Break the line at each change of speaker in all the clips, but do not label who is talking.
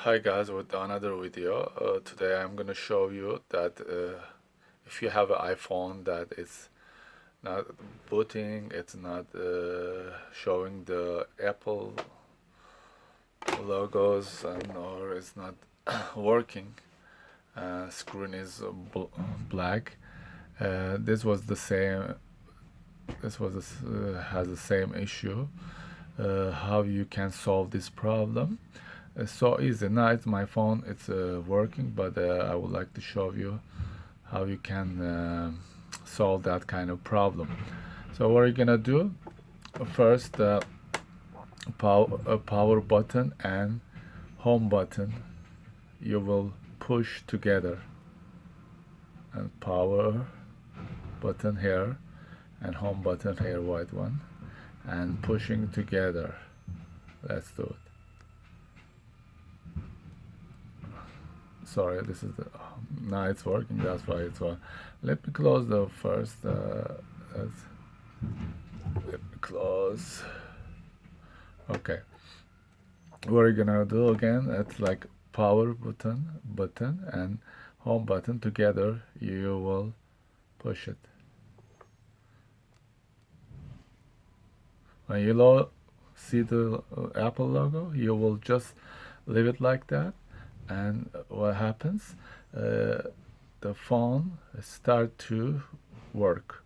Hi guys, with another video. Today I'm gonna show you that if you have an iPhone that it's not booting, it's not showing the Apple logos, or it's not working. Screen is black. This was the same. Has the same issue. How you can solve this problem? It's so easy. Now it's my phone. It's working, but I would like to show you how you can solve that kind of problem. So what are you gonna do? First, power button and home button you will push together, and power button here and home button here, white one, and pushing together. Let's do it. Sorry, this is the now it's working, that's why it's on. Let me close the first let me close. Okay, what are you gonna do again? It's like power button and home button together, you will push it. When you see the Apple logo, you will just leave it like that, and what happens, the phone start to work.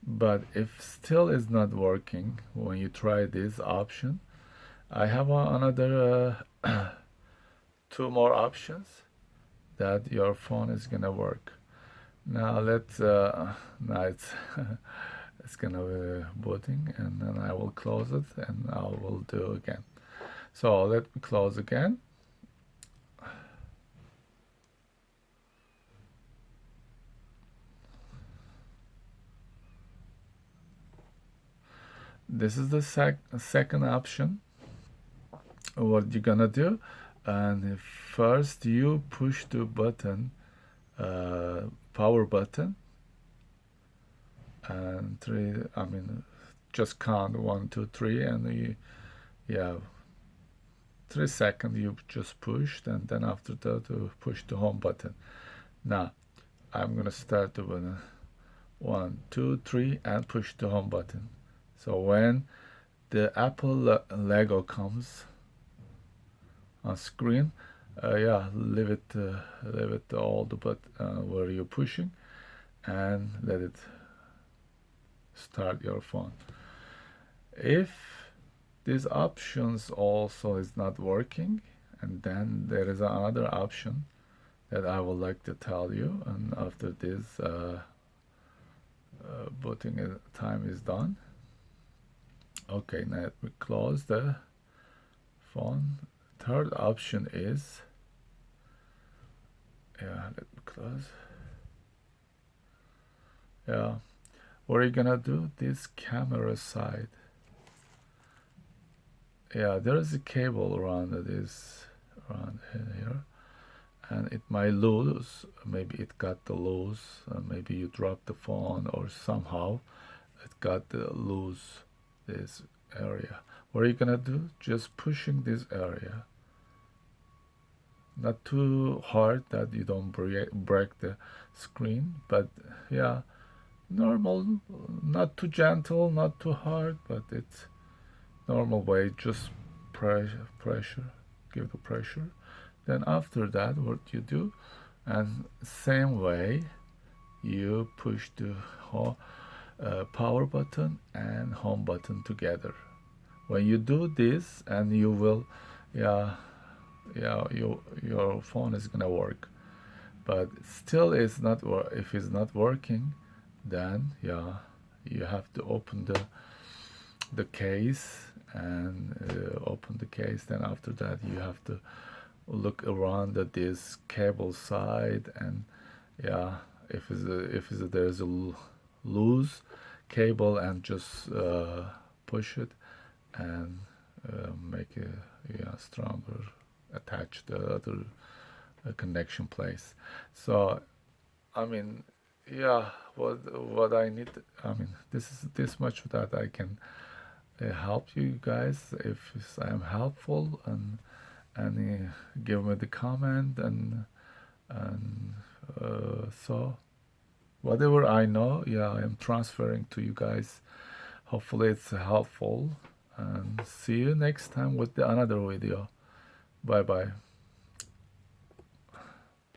But if still is not working when you try this option, I have another two more options that your phone is gonna work. Now let's now it's it's gonna be booting, and then I will close it and I will do again. So let me close again. This is the second option. What you're gonna do, and first you push the button, power button, and three, I mean, just count 1 2 3, and yeah, 3 seconds you just pushed, and then after that you push the home button. Now I'm gonna start the button. 1 2 3 and push the home button. So when the Apple logo comes on screen, yeah, leave it all the button where you're pushing, and let it start your phone. If these options also is not working, and then there is another option that I would like to tell you, and after this booting time is done. Okay, now we close the phone. Third option is, yeah, let me close. Yeah, what are you gonna do? This camera side. Yeah, there is a cable around this, around here, and it might lose. Maybe it got the loose. Maybe you dropped the phone, or somehow it got the loose this area. What are you gonna do? Just pushing this area, not too hard that you don't break the screen, but yeah, normal, not too gentle, not too hard, but it's normal way. Just pressure, give the pressure. Then after that, what you do, and same way, you push the power button and home button together. When you do this, and you will, yeah, your phone is gonna work. But still, it's not if it's not working, then yeah, you have to open the case, and open the case. Then after that, you have to look around at this cable side, and yeah, if there's a loose cable, and just push it, and make it, yeah, stronger, attach the other connection place. So I mean, yeah, what I need, I mean, this is this much that I can help you guys. If I'm helpful, and and give me the comment, and so whatever I know, yeah, I am transferring to you guys. Hopefully it's helpful, and see you next time with the another video. Bye bye.